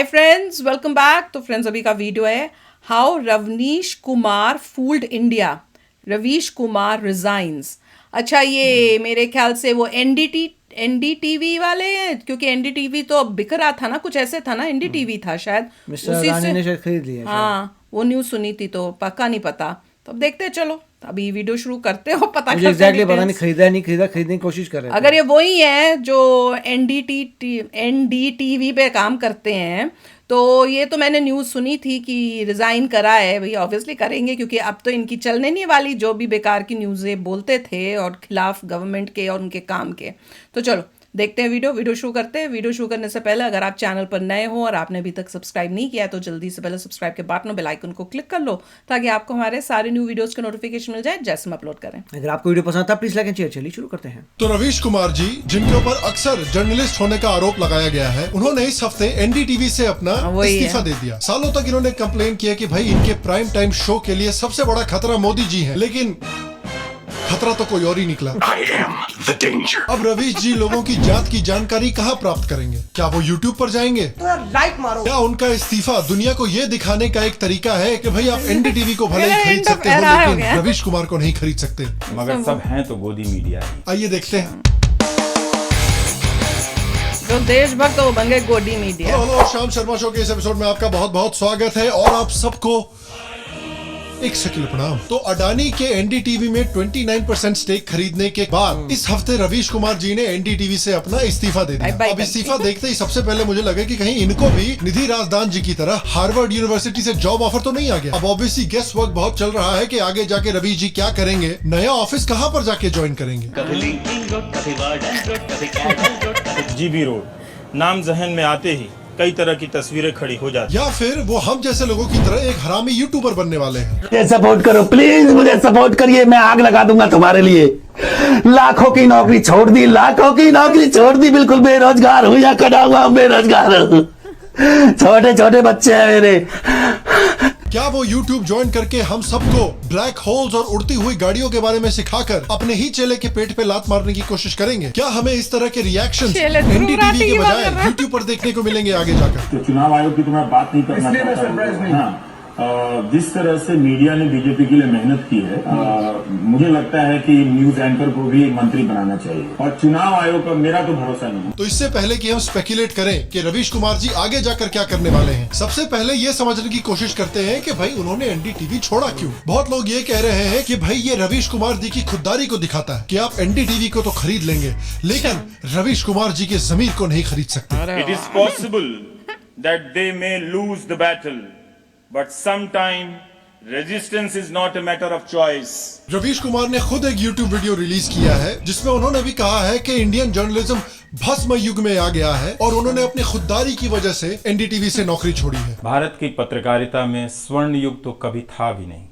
Hi friends, welcome back. तो friends, अभी का वीडियो है how Ravneesh Kumar fooled India, Ravish Kumar resigns. अच्छा, ये मेरे ख्याल से वो एनडीटीवी वाले हैं, क्योंकि एनडीटीवी तो अब बिक रहा था ना, कुछ ऐसे था ना, एनडीटीवी था शायद, मिस्टर उसी अडानी से। ने शायद खरीद लिया। हाँ, वो न्यूज़ सुनी थी तो पक्का नहीं पता। तो अब देखते हैं, चलो अभी वीडियो शुरू करते हो, पता मुझे करते हैं एग्जैक्टली पता नहीं डिटेल्स। खरीदा है नहीं खरीदा, खरीदने की कोशिश कर रहे थे। अगर ये वही है जो एनडीटीवी पे काम करते हैं, तो ये तो मैंने न्यूज़ सुनी थी कि रिज़ाइन करा है। भैया ऑब्वियसली करेंगे, क्योंकि अब तो इनकी चलने नहीं वाली, जो भी बेकार की न्यूज़ें बोलते थे और खिलाफ गवर्नमेंट के और उनके काम के। तो चलो देखते हैं वीडियो शुरू करते हैं। वीडियो शुरू करने से पहले अगर आप चैनल पर नए हो और आपने अभी तक सब्सक्राइब नहीं किया है, तो जल्दी से पहले सब्सक्राइब के बटन बेल आइकन को क्लिक कर लो, ताकि आपको हमारे सारे न्यू वीडियोस के नोटिफिकेशन मिल जाए जैसे हम अपलोड करें। अगर आपको वीडियो पसंद था प्लीज लाइक एंड शेयर। चलिए शुरू करते हैं। तो रवीश कुमार जी, जिनके ऊपर अक्सर जर्नलिस्ट होने का आरोप लगाया गया है, उन्होंने इस हफ्ते एनडीटीवी से अपना वही इस्तीफा है। दे दिया। सालों तक इन्होंने कंप्लेन किया कि भाई इनके प्राइम टाइम शो के लिए सबसे बड़ा खतरा मोदी जी हैं, लेकिन खतरा तो कोई और ही निकला। I am the danger. अब रवीश जी लोगों की जात की जानकारी कहाँ प्राप्त करेंगे? क्या वो यूट्यूब पर जाएंगे? क्या उनका इस्तीफा दुनिया को ये दिखाने का एक तरीका है कि भाई आप एनडीटीवी को भले ही खरीद सकते हो, लेकिन रवीश कुमार को नहीं खरीद सकते? मगर सब हैं तो गोदी मीडिया ही। आइए देखते हैं। जो देशभक्त वो बन गए गोदी मीडिया। हेलो, शाम शर्मा शो के इस एपिसोड में आपका बहुत बहुत स्वागत है और आप सबको एक शकील प्रणाम। तो अडानी के एनडीटीवी में 29% स्टेक खरीदने के बाद इस हफ्ते रवीश कुमार जी ने एनडीटीवी से अपना इस्तीफा दे दिया। बाय अब इस्तीफा देखते ही सबसे पहले मुझे लगा कि कहीं इनको भी निधि राजदान जी की तरह हार्वर्ड यूनिवर्सिटी से जॉब ऑफर तो नहीं आ गया। अब ऑब्वियसली गेस वर्क बहुत चल रहा है कि आगे जाके रवीश जी क्या करेंगे, नया ऑफिस कहाँ पर जाके ज्वाइन करेंगे। जीबी रोड नाम जहन में आते ही कई तरह की तस्वीरें खड़ी हो जाती। या फिर वो हम जैसे लोगों की तरह एक हरामी यूट्यूबर बनने वाले हैं। मुझे सपोर्ट करो प्लीज, मुझे सपोर्ट करिए, मैं आग लगा दूंगा तुम्हारे लिए। लाखों की नौकरी छोड़ दी, लाखों की नौकरी छोड़ दी, बिल्कुल बेरोजगार हूँ या कटा हुआ बेरोजगार हूँ। छोटे छोटे बच्चे हैं मेरे। क्या वो YouTube ज्वाइन करके हम सबको ब्लैक होल्स और उड़ती हुई गाड़ियों के बारे में सिखाकर अपने ही चेले के पेट पे लात मारने की कोशिश करेंगे? क्या हमें इस तरह के रिएक्शन चेले एनडीटीवी के की बात कर बजाय रहा है। YouTube पर देखने को मिलेंगे आगे जाकर? तो चुनाव आयोग की तो मैं बात नहीं करना चाहता। हाँ, जिस तरह से मीडिया ने बीजेपी के लिए मेहनत की है, मुझे लगता है कि न्यूज एंकर को भी मंत्री बनाना चाहिए और चुनाव आयोग पर मेरा तो भरोसा नहीं है। तो इससे पहले कि हम स्पेकुलेट करें कि रवीश कुमार जी आगे जाकर क्या करने वाले हैं, सबसे पहले ये समझने की कोशिश करते हैं कि भाई उन्होंने एनडीटीवी छोड़ा क्यों। बहुत लोग ये कह रहे हैं कि भाई ये रवीश कुमार जी की खुददारी को दिखाता है कि आप एनडीटीवी को तो खरीद लेंगे, लेकिन रवीश कुमार जी के जमीर को नहीं खरीद सकते। It is possible that they may lose the battle, but sometime resistance is not a matter of choice. Ravish Kumar ने खुद एक YouTube वीडियो रिलीज किया है जिसमें उन्होंने भी कहा है कि इंडियन जर्नलिज्म भस्म युग में आ गया है और उन्होंने अपनी खुददारी की वजह से एनडीटीवी से नौकरी छोड़ी है। भारत की पत्रकारिता में स्वर्ण युग तो कभी था भी नहीं,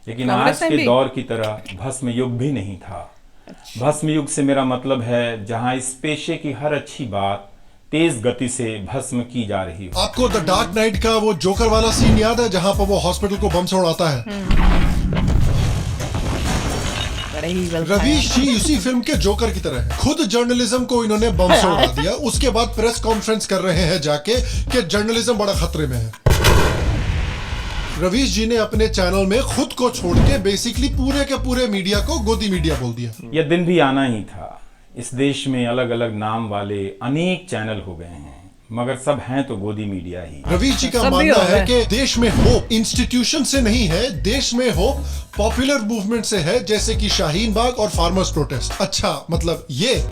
लेकिन कांग्रेस आज में के भी? दौर की तरह भस्म युग भी नहीं था। भस्म युग से मेरा मतलब है जहां इस पेशे की हर अच्छी बात तेज गति से भस्म की जा रही हो। आपको द डार्क नाइट का वो जोकर वाला सीन याद है जहां पर वो हॉस्पिटल को बम से उड़ाता है? बड़े ही well था रवीश जी उसी फिल्म के जोकर की तरह है। खुद जर्नलिज्म को इन्होंने बम से उड़ा दिया, उसके बाद प्रेस कॉन्फ्रेंस कर रहे हैं जाके कि जर्नलिज्म बड़ा खतरे में है। रवीश जी ने अपने चैनल में खुद को छोड़ के बेसिकली पूरे के पूरे मीडिया को गोदी मीडिया बोल दिया। यह दिन भी आना ही था। इस देश में अलग अलग नाम वाले अनेक चैनल हो गए हैं, मगर सब हैं तो गोदी मीडिया ही। रवीश जी का सब भी मानना हो है गए। कि देश में होप इंस्टीट्यूशन से नहीं है, देश में होप पॉपुलर मूवमेंट से है, जैसे कि शाहीन बाग और फार्मर्स प्रोटेस्ट। अच्छा, मतलब ये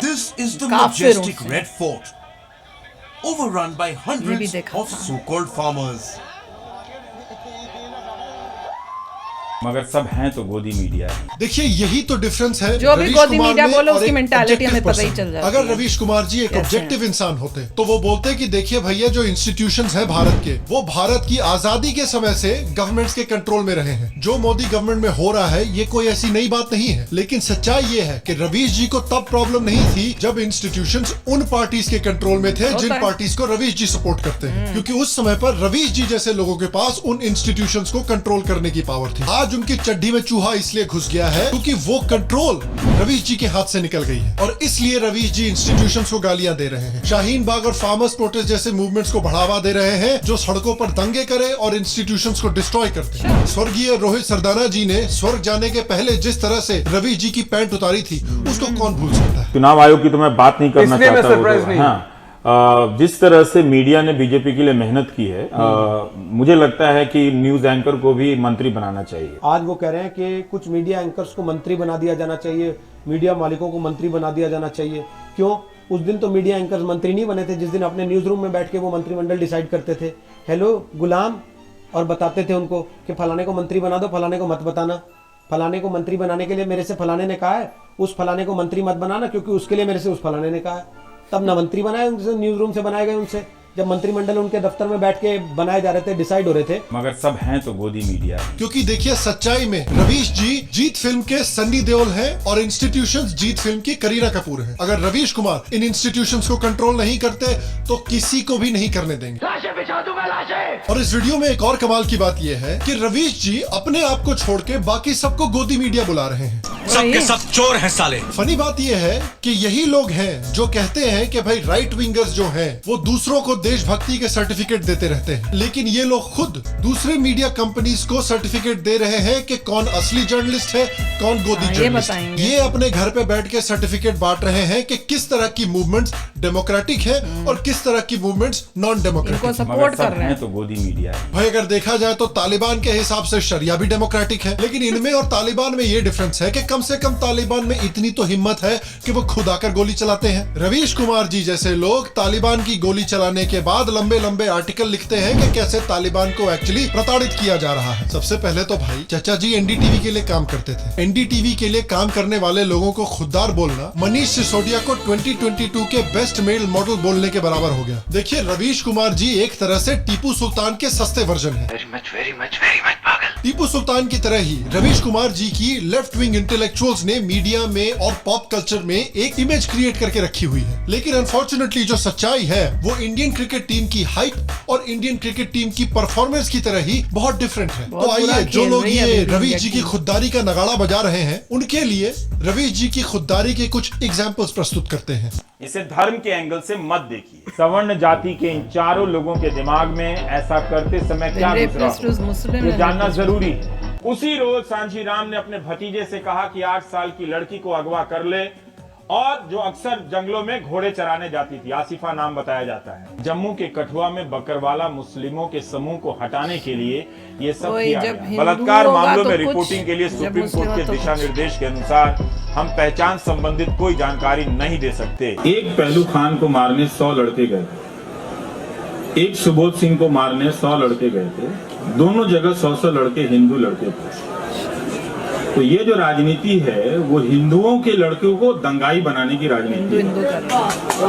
This is the काफिरों majestic से। Red Fort, overrun by ये भी hundreds देखा of था। so-called farmers. मगर सब हैं तो गोदी मीडिया ही। देखिए, यही तो डिफरेंस है जो भी रवीश गोदी कुमार मीडिया में बोलो, और उसकी एक mentality objective हमें पता ही person। चल जाती अगर है। रवीश कुमार जी एक कैसे ऑब्जेक्टिव हैं। इंसान होते तो वो बोलते कि देखिए भैया, जो इंस्टीट्यूशंस हैं भारत के, वो भारत की आजादी के समय से गवर्नमेंट्स के कंट्रोल में रहे हैं। जो मोदी गवर्नमेंट में हो रहा है ये कोई ऐसी नई बात नहीं है, लेकिन सच्चाई ये है कि रवीश जी को तब प्रॉब्लम नहीं थी जब इंस्टीट्यूशंस उन पार्टीज के कंट्रोल में थे जिन है। पार्टीज को रवीश जी सपोर्ट करते हैं, क्योंकि उस समय पर रवीश जी जैसे लोगों के पास उन इंस्टीट्यूशंस को कंट्रोल करने की पावर थी। आज आज उनकी चड्डी में चूहा इसलिए घुस गया है क्योंकि वो कंट्रोल रवीश जी के हाथ से निकल गई है और इसलिए रवीश जी इंस्टीट्यूशंस को गालियां दे रहे हैं। शाहीन बाग और फार्मर्स प्रोटेस्ट जैसे मूवमेंट्स को बढ़ावा दे रहे हैं जो सड़कों पर दंगे करे और इंस्टीट्यूशंस को डिस्ट्रॉय करते हैं। स्वर्गीय रोहित सरदाना जी ने स्वर्ग जाने के पहले जिस तरह से रवीश जी की पैंट उतारी थी उसको कौन भूल सकता है। चुनाव आयोग की तो मैं बात नहीं करना चाहता हूँ। हाँ, जिस तरह से मीडिया ने बीजेपी के लिए मेहनत की है, मुझे लगता है कि न्यूज एंकर को भी मंत्री बनाना चाहिए। आज वो कह रहे हैं कि कुछ मीडिया एंकर्स को मंत्री बना दिया जाना चाहिए, मीडिया मालिकों को मंत्री बना दिया जाना चाहिए। क्यों? उस दिन तो मीडिया एंकर्स मंत्री नहीं बने थे जिस दिन अपने न्यूज रूम में बैठ के वो मंत्रिमंडल डिसाइड करते थे, हेलो गुलाम, और बताते थे उनको कि फलाने को मंत्री बना दो, फलाने को मत बताना। फलाने को मंत्री बनाने के लिए मेरे से फलाने ने कहा है, उस फलाने को मंत्री मत बनाना क्योंकि उसके लिए मेरे से उस फलाने ने कहा है। तब ना मंत्री बनाए उनसे, न्यूज रूम से बनाए गए उनसे, जब मंत्रिमंडल उनके दफ्तर में बैठ के बनाए जा रहे थे, डिसाइड हो रहे थे। मगर सब हैं तो गोदी मीडिया है। क्योंकि देखिए सच्चाई में रवीश जी जीत फिल्म के सन्नी देओल हैं और इंस्टीट्यूशंस जीत फिल्म की करीना कपूर हैं। अगर रवीश कुमार इन इंस्टीट्यूशंस को कंट्रोल नहीं करते तो किसी को भी नहीं करने देंगे। लाशें बिछा दूंगा, लाशें। और इस वीडियो में एक और कमाल की बात यह है कि रवीश जी अपने आप को छोड़ के बाकी सबको गोदी मीडिया बुला रहे हैं। सबके सब चोर हैं साले। फनी बात यह है कि यही लोग हैं जो कहते हैं कि भाई राइट विंगर्स जो हैं वो दूसरों को देशभक्ति के सर्टिफिकेट देते रहते हैं, लेकिन ये लोग खुद दूसरे मीडिया कंपनीज को सर्टिफिकेट दे रहे हैं कि कौन असली जर्नलिस्ट है, कौन गोदी जर्नलिस्ट है। ये अपने घर पे बैठ के सर्टिफिकेट बांट रहे हैं कि किस तरह की मूवमेंट्स डेमोक्रेटिक है और किस तरह की मूवमेंट्स नॉन डेमोक्रेटिक। सपोर्ट कर रहे हैं तो गोदी मीडिया है। भाई अगर देखा जाए तो तालिबान के हिसाब से शरिया भी डेमोक्रेटिक है, लेकिन इनमें और तालिबान में ये डिफरेंस है कि कम से कम तालिबान में इतनी तो हिम्मत है कि वो खुद आकर गोली चलाते हैं। रवीश कुमार जी जैसे लोग तालिबान की गोली चलाने के बाद लंबे लंबे आर्टिकल लिखते हैं कि कैसे तालिबान को एक्चुअली प्रताड़ित किया जा रहा है। सबसे पहले तो भाई चाचा जी एनडीटीवी के लिए काम करते थे। एनडीटीवी के लिए काम करने वाले लोगों को खुददार बोलना मनीष सिसोदिया को 2022 के बेस्ट मेल मॉडल बोलने के बराबर हो गया। देखिए रवीश कुमार जी एक तरह से टीपू सुल्तान के सस्ते वर्जन है। वेरी मच पागल। टीपू सुल्तान की तरह ही रवीश कुमार जी की लेफ्ट विंग इंटेलेक्चुअल्स ने मीडिया में और पॉप कल्चर में एक इमेज क्रिएट करके रखी हुई है, लेकिन अनफॉर्चुनेटली जो सच्चाई है वो इंडियन क्रिकेट टीम की हाइप और इंडियन क्रिकेट टीम की परफॉर्मेंस की तरह ही बहुत डिफरेंट है। तो आइए जो लोग ये रवीश जी की खुददारी का नगाड़ा बजा रहे हैं उनके लिए रवीश जी की खुददारी के कुछ एग्जाम्पल्स प्रस्तुत करते हैं। इसे धर्म के एंगल से मत देखिए। सवर्ण जाति के इन चारों लोगों के दिमाग में ऐसा करते समय क्या गुजरा हो, ये जानना जरूरी है। उसी रोज सांची राम ने अपने भतीजे से कहा कि 8 साल की लड़की को अगवा कर ले, और जो अक्सर जंगलों में घोड़े चराने जाती थी, आसिफा नाम बताया जाता है। जम्मू के कठुआ में बकरवाला मुस्लिमों के समूह को हटाने के लिए ये सब किया गया। बलात्कार मामलों में रिपोर्टिंग के लिए सुप्रीम कोर्ट के दिशा निर्देश के अनुसार हम पहचान संबंधित कोई जानकारी नहीं दे सकते। एक पहलू खान को मारने 100 लड़के गए थे, एक सुबोध सिंह को मारने 100 लड़के गए थे, दोनों जगह 100 लड़के हिंदू लड़के थे। तो ये जो राजनीति है वो हिंदुओं के लड़कों को दंगाई बनाने की राजनीति है।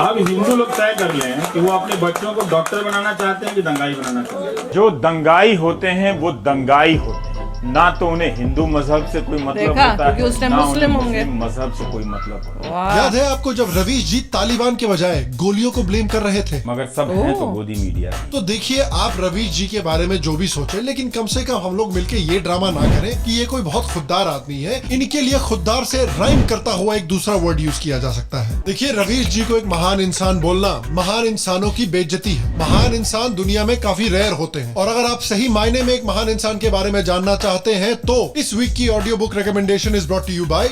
अब हिंदू लोग तय कर लें कि वो अपने बच्चों को डॉक्टर बनाना चाहते हैं कि दंगाई बनाना चाहते हैं। जो दंगाई होते हैं वो दंगाई होते हैं, ना तो उन्हें हिंदू मजहब से कोई मतलब होता है, ना उन्हें मुस्लिम मजहब से कोई मतलब होता है। याद है आपको जब रवीश जी तालिबान के बजाय गोलियों को ब्लेम कर रहे थे? मगर सब हैं तो गोदी मीडिया है। तो देखिए आप रवीश जी के बारे में जो भी सोचे, लेकिन कम से कम हम लोग मिलके ये ड्रामा ना करें कि ये कोई बहुत खुददार आदमी है। इनके लिए खुददार से राइम करता हुआ एक दूसरा वर्ड यूज किया जा सकता है। देखिए रवीश जी को एक महान इंसान बोलना महान इंसानों की बेइज्जती है। महान इंसान दुनिया में काफी रेयर होते हैं, और अगर आप सही मायने में एक महान इंसान के बारे में जानना चाहते हैं तो इस वीक की audio book recommendation is brought to you by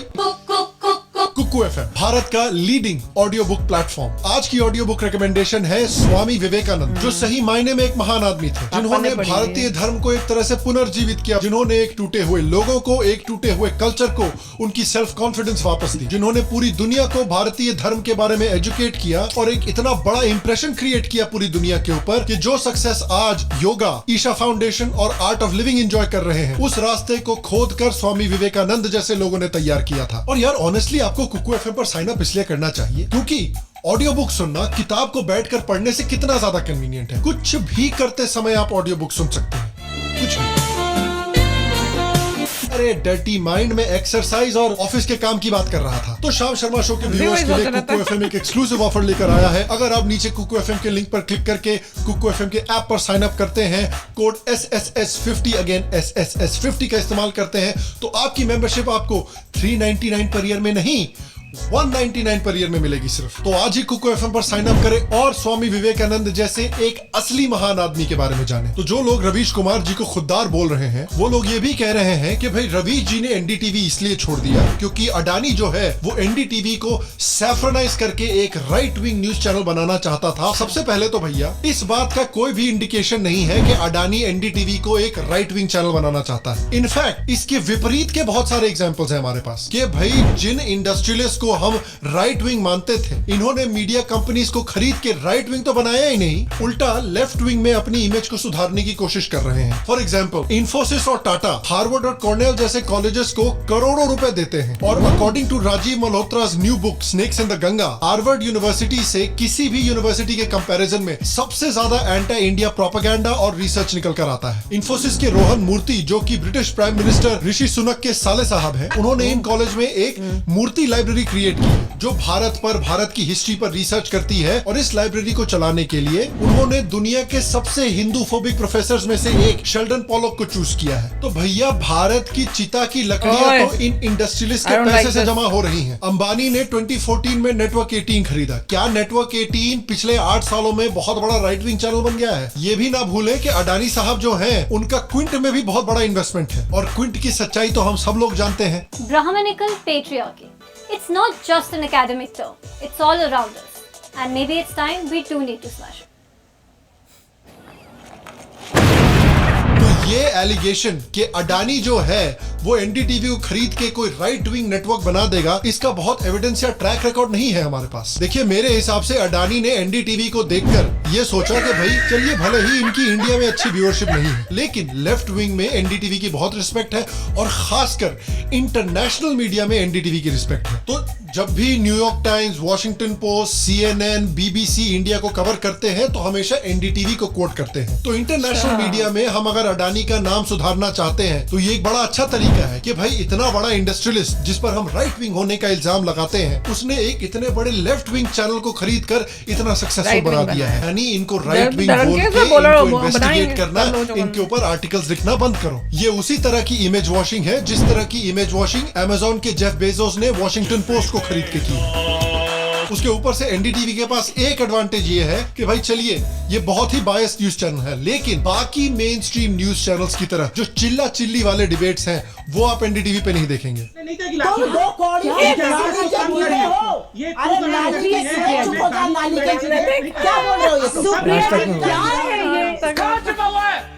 Kuku FM, Bharat का लीडिंग ऑडियो बुक प्लेटफॉर्म। आज की ऑडियो बुक रिकमेंडेशन है स्वामी विवेकानंद, जो सही मायने में एक महान आदमी थे, जिन्होंने भारतीय धर्म को एक तरह से पुनर्जीवित किया, जिन्होंने एक टूटे हुए लोगों को, एक टूटे हुए कल्चर को उनकी सेल्फ कॉन्फिडेंस वापस दी, जिन्होंने पूरी दुनिया को भारतीय धर्म के बारे में एजुकेट किया और एक इतना बड़ा इंप्रेशन क्रिएट किया पूरी दुनिया के ऊपर कि जो सक्सेस आज योगा, ईशा फाउंडेशन और आर्ट ऑफ लिविंग एंजॉय कर रहे हैं, उस रास्ते को खोद कर स्वामी विवेकानंद जैसे लोगों ने तैयार किया था। और यार ऑनेस्टली आपको कुकू एफएम पर साइन अप इसलिए करना चाहिए क्योंकि ऑडियो बुक सुनना किताब को बैठकर पढ़ने से कितना ज्यादा कन्वीनियंट है। कुछ भी करते समय आप ऑडियो बुक सुन सकते हैं, कुछ भी। अरे डर्टी माइंड में एक्सरसाइज और ऑफिस के काम की बात कर रहा था। तो शाम शर्मा शो के व्यूअर्स के लिए कुकू एफएम एक एक्सक्लूसिव ऑफर लेकर आया है। अगर आप नीचे कुकू एफएम के लिंक पर क्लिक करके कुकू एफएम के ऐप पर साइन अप करते हैं, कोड SSS50 अगेन SSS50 का इस्तेमाल करते हैं, तो आपकी मेंबरशिप आपको 399 पर ईयर में नहीं 199 पर ईयर में मिलेगी सिर्फ। तो आज ही कुकू एफएम पर साइन अप करें और स्वामी विवेकानंद जैसे एक असली महान आदमी के बारे में जानें। तो जो लोग रवीश कुमार जी को खुददार बोल रहे हैं, वो लोग ये भी कह रहे हैं कि भाई रवीश जी ने एनडीटीवी इसलिए छोड़ दिया क्योंकि अडानी जो है वो एनडीटीवी को सैफ्रनाइज करके एक राइट विंग न्यूज चैनल बनाना चाहता था। सबसे पहले तो भैया इस बात का कोई भी इंडिकेशन नहीं है कि अडानी एनडीटीवी को एक राइट विंग चैनल बनाना चाहता है। इनफैक्ट इसके विपरीत के बहुत सारे एग्जांपल्स हैं हमारे पास कि भाई जिन इंडस्ट्रियलिस्ट को हम राइट विंग मानते थे, इन्होंने मीडिया कंपनीज को खरीद के राइट विंग तो बनाया ही नहीं, उल्टा लेफ्ट विंग में अपनी इमेज को सुधारने की कोशिश कर रहे हैं। फॉर एग्जांपल इंफोसिस और टाटा हार्वर्ड और कॉर्नेल जैसे कॉलेजेस को करोड़ों रुपए देते हैं और अकॉर्डिंग टू राजीव मल्होत्रा's new book snakes in the Ganga, Harvard university से किसी भी यूनिवर्सिटी के कंपैरिजन में सबसे ज्यादा एंटी इंडिया प्रोपेगेंडा और रिसर्च निकल कर आता है। इंफोसिस के रोहन मूर्ति जो कि British prime minister Rishi Sunak के साले साहब हैं, उन्होंने इन कॉलेज में एक मूर्ति लाइब्रेरी क्रिएट की जो भारत की हिस्ट्री पर रिसर्च करती है और इस लाइब्रेरी को चलाने के लिए उन्होंने दुनिया के सबसे हिंदू फोबिक प्रोफेसर्स में से एक शेल्डन पॉलॉक को चूज किया है। तो भैया भारत की चिता की लकड़ियां तो इन इंडस्ट्रियलिस्ट के पैसे से जमा हो रही हैं। अंबानी ने 2014 में नेटवर्क 18 खरीदा। क्या नेटवर्क 18 पिछले 8 सालों में बहुत बड़ा राइट विंग चैनल बन गया है? ये भी ना भूलें कि अडानी साहब जो हैं, उनका क्विंट में भी बहुत बड़ा इन्वेस्टमेंट है और क्विंट की सच्चाई तो हम सब लोग जानते हैं। Brahmanical patriarchy. It's not just an academic term. It's all around us. And maybe it's time we too need to smash it. तो ये एलिगेशन कि अडानी जो है वो एनडीटीवी को खरीद के कोई राइट विंग नेटवर्क बना देगा, इसका बहुत एविडेंस या ट्रैक रिकॉर्ड नहीं है हमारे पास। देखिए मेरे हिसाब से अडानी ने एनडीटीवी को देखकर ये सोचा कि भाई चलिए भले ही इनकी इंडिया में अच्छी व्यूअरशिप नहीं है, लेकिन लेफ्ट विंग में एनडीटीवी की बहुत रिस्पेक्ट है और खासकर इंटरनेशनल मीडिया में एनडीटीवी की रिस्पेक्ट है। तो जब भी New York times, Washington post, CNN, BBC India को कवर करते हैं तो हमेशा एनडीटीवी को कोट करते हैं। तो इंटरनेशनल मीडिया में हम अगर अडानी का नाम सुधारना चाहते हैं तो ये एक बड़ा अच्छा तरीका है कि भाई इतना बड़ा इंडस्ट्रियलिस्ट जिस पर हम राइट विंग होने का इल्जाम लगाते हैं, उसने एक इतने बड़े लेफ्ट विंग चैनल को खरीद कर इतना सक्सेसफुल बना दिया है। यानी इनको राइट विंग बोल के इनको इन्वेस्टिगेट करना, इनके ऊपर आर्टिकल्स लिखना बंद करो। ये उसी तरह की इमेज वॉशिंग है जिस तरह की इमेज वॉशिंग अमेज़न के जेफ बेजोस ने वॉशिंगटन पोस्ट को खरीद के की। उसके ऊपर से एनडीटीवी के पास एक एडवांटेज ये है कि भाई चलिए ये बहुत ही बायस्ड न्यूज चैनल है, लेकिन बाकी मेन स्ट्रीम न्यूज चैनल्स की तरह जो चिल्ला चिल्ली वाले डिबेट्स हैं वो आप एनडीटीवी पे नहीं देखेंगे।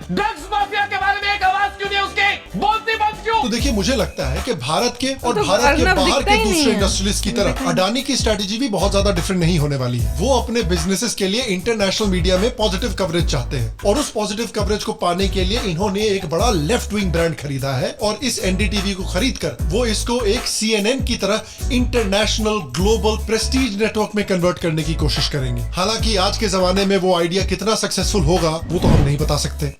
ड्रग्स माफिया के बारे में एक आवाज क्यों नहीं उसकी? बोलती बंद क्यों? तो देखिए मुझे लगता है कि भारत के और भारत के बाहर के दूसरे इंडस्ट्रियलिस्ट की तरह अडानी की स्ट्रेटेजी भी बहुत ज्यादा डिफरेंट नहीं होने वाली है। वो अपने बिजनेसेस के लिए इंटरनेशनल मीडिया में पॉजिटिव कवरेज चाहते हैं और उस पॉजिटिव कवरेज को पाने के लिए इन्होंने एक बड़ा लेफ्ट विंग ब्रांड खरीदा है और इस एनडीटीवी को खरीदकर वो इसको एक CNN की तरह इंटरनेशनल ग्लोबल प्रेस्टीज नेटवर्क में कन्वर्ट करने की कोशिश करेंगे। हालांकि आज के जमाने में वो आइडिया कितना सक्सेसफुल होगा वो तो हम नहीं बता सकते।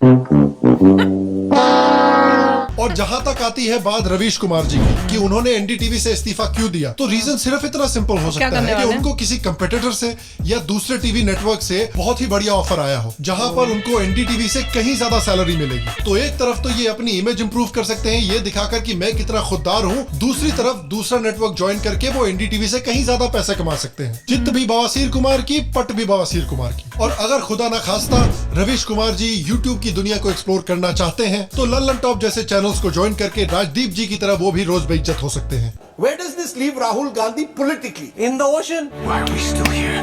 और जहां तक आती है बात रवीश कुमार जी की कि उन्होंने एनडीटीवी से इस्तीफा क्यों दिया, तो रीजन सिर्फ इतना सिंपल हो सकता है कि उनको किसी कंपटीटर से या दूसरे टीवी नेटवर्क से बहुत ही बढ़िया ऑफर आया हो जहां पर उनको एनडीटीवी से कहीं ज्यादा सैलरी मिलेगी। तो एक तरफ तो ये अपनी इमेज इंप्रूव कर सकते हैं ये दिखाकर कि मैं कितना खुददार हूं, दूसरी तरफ दूसरा नेटवर्क ज्वाइन करके वो एनडीटीवी से कहीं ज्यादा पैसे कमा सकते हैं। चित्त भी बवासीर कुमार की, पट भी बवासीर कुमार की। और अगर खुदा ना खास्ता रवीश कुमार जी यूट्यूब की दुनिया को एक्सप्लोर करना चाहते हैं तो लल्लन टॉप जैसे चैनल्स को ज्वाइन करके राजदीप जी की तरह वो भी रोज बेइज्जत हो सकते हैं। Where does this leave Rahul Gandhi politically? In the ocean? Why are we still here?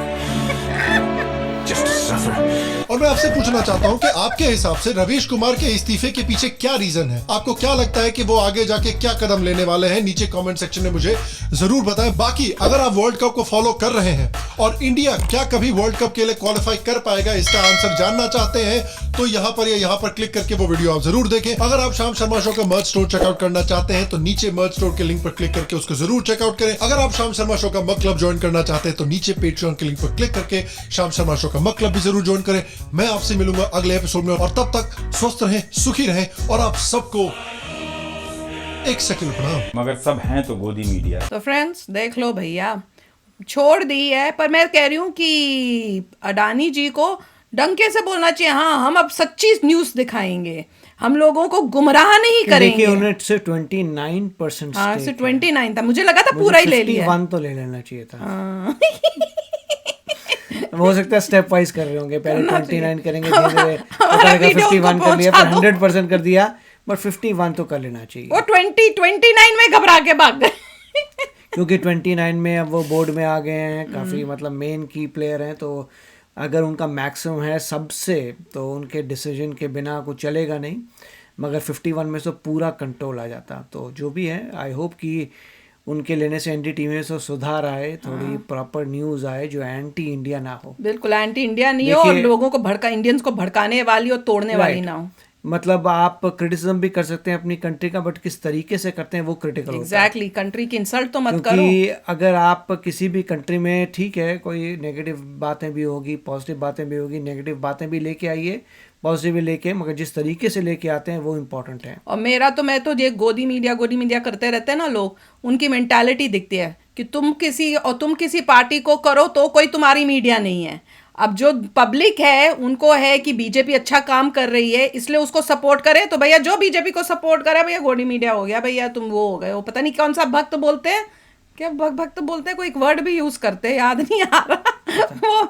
Just to suffer. और मैं आपसे पूछना चाहता हूं कि आपके हिसाब से रवीश कुमार के इस्तीफे के पीछे क्या रीजन है? आपको क्या लगता है कि वो आगे जाके क्या कदम लेने वाले हैं? नीचे कमेंट सेक्शन में मुझे जरूर बताएं। बाकी अगर आप वर्ल्ड कप को फॉलो कर रहे हैं और इंडिया क्या कभी वर्ल्ड कप के लिए क्वालिफाई कर पाएगा इसका आंसर जानना चाहते हैं तो यहाँ पर या यहाँ पर क्लिक करके वो वीडियो आप जरूर देखें। अगर आप शाम शर्मा शो का मर्च स्टोर चेकआउट करना चाहते हैं तो नीचे मर्च स्टोर के लिंक पर क्लिक करके उसको जरूर चेकआउट करें। अगर आप शाम शर्मा शो का मग क्लब ज्वाइन करना चाहते हैं तो नीचे पेट्रियन के लिंक पर क्लिक करके शाम शर्मा शो का मग क्लब भी जरूर ज्वाइन करें। मैं आपसे मिलूंगा अगले एपिसोड में और तब तक स्वस्थ रहें, सुखी रहें और आप सबको एक सेकंड प्रणाम। मगर सब हैं तो गोदी मीडिया। तो फ्रेंड्स देख लो भैया, छोड़ दी है, पर मैं कह रही हूँ कि अडानी जी को डंके से बोलना चाहिए, हाँ हम अब सच्ची न्यूज दिखाएंगे, हम लोगों को गुमराह नहीं करेंगे। देखिए उन्हें सिर्फ 29% हाँ सिर्फ 29 था, मुझे लगा था पूरा ही ले लिया। 51 तो ले लेना चाहिए था। हो सकता है स्टेप वाइज कर रहे होंगे, पहले 29 करेंगे, धीरे-धीरे 51 कर लिया, फिर 100% कर दिया, बट 51 तो कर लेना चाहिए। वो 29 में घबरा के भाग गए क्योंकि 29 में अब वो बोर्ड में आ गए हैं, काफ़ी मतलब मेन की प्लेयर हैं, तो अगर उनका मैक्सिमम है सबसे, तो उनके डिसीजन के बिना कुछ चलेगा नहीं, मगर 51 में तो पूरा कंट्रोल आ जाता। तो जो भी है, आई होप कि उनके लेने से एनडीटीवी में से सुधार आए, थोड़ी प्रॉपर न्यूज़ आए जो एंटी इंडिया ना हो। बिल्कुल एंटी इंडिया नहीं हो, और लोगों को इंडियंस को भड़काने वाली और तोड़ने वाली ना हो। मतलब आप क्रिटिसिज्म भी कर सकते हैं अपनी कंट्री का, बट किस तरीके से करते हैं वो क्रिटिकल एग्जैक्टली कंट्री की इंसल्ट तो मत करो। क्योंकि अगर आप किसी भी कंट्री में, ठीक है कोई नेगेटिव बातें भी होगी, पॉजिटिव बातें भी होगी, नेगेटिव बातें भी लेके आइए, पॉजिटिव भी लेके, मगर जिस तरीके से लेके आते हैं वो इम्पोर्टेंट है। और मैं तो ये गोदी मीडिया करते रहते हैं ना लोग, उनकी मेंटालिटी दिखती है कि तुम किसी पार्टी को करो तो कोई तुम्हारी मीडिया नहीं है। अब जो पब्लिक है उनको है कि बीजेपी अच्छा काम कर रही है इसलिए उसको सपोर्ट करे, तो भैया जो बीजेपी को सपोर्ट करे भैया गोदी मीडिया हो गया, भैया तुम वो हो गए हो, पता नहीं कौन सा भक्त बोलते हैं, क्या भक्त बोलते हैं, कोई एक वर्ड भी यूज करते हैं, याद नहीं आ रहा वो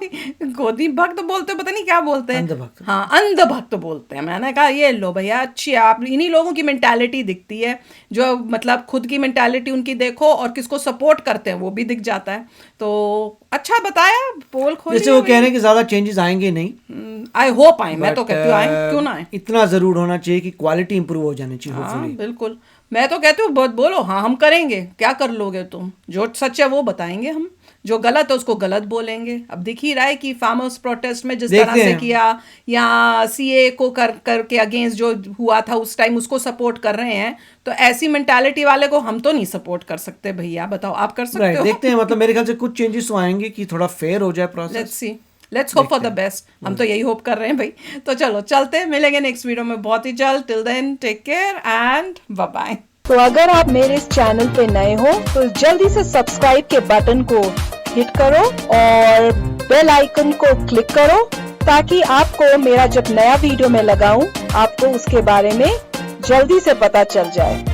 गोदी भक्त बोलते हैं, पता नहीं क्या बोलते हैं, हाँ अंधभक्त बोलते हैं। मैंने कहा ये लो भैया अच्छी, आप इन्हीं लोगों की मेंटालिटी दिखती है, जो मतलब खुद की मेंटालिटी उनकी देखो और किसको सपोर्ट करते हैं वो भी दिख जाता है। तो अच्छा बताया, पोल खोल, जैसे वो कह रहे हैं कि ज्यादा चेंजेस आएंगे नहीं, आई होप आए, मैं तो कहती हूँ आए, क्यों ना आए, इतना जरूर होना चाहिए कि क्वालिटी इंप्रूव हो जानी चाहिए। हाँ बिल्कुल, मैं तो कहती हूँ बहुत बोलो, हाँ हम करेंगे, क्या कर लोगे तुम, जो सच है वो बताएंगे हम, जो गलत है उसको गलत बोलेंगे। अब दिख ही रहा है कि फार्मर्स प्रोटेस्ट में जिस तरह से किया, या सीए को करके अगेंस्ट जो हुआ था उस टाइम उसको सपोर्ट कर रहे हैं, तो ऐसी मेंटालिटी वाले को हम तो नहीं सपोर्ट कर सकते भैया, बताओ आप कर सकते हो? देखते हैं, मतलब मेरे ख्याल से कुछ चेंजेस तो आएंगे कि थोड़ा फेयर हो जाए process. Let's hope for the best, हम तो यही होप कर रहे हैं भाई। तो चलो चलते हैं, मिलेंगे नेक्स्ट वीडियो में बहुत ही जल्द। Till then take care and bye bye. तो अगर आप मेरे इस चैनल पे नए हो तो जल्दी से सब्सक्राइब के बटन को हिट करो और बेल आइकन को क्लिक करो, ताकि आपको मेरा जब नया वीडियो मैं लगाऊं आपको उसके बारे में जल्दी से पता चल जाए।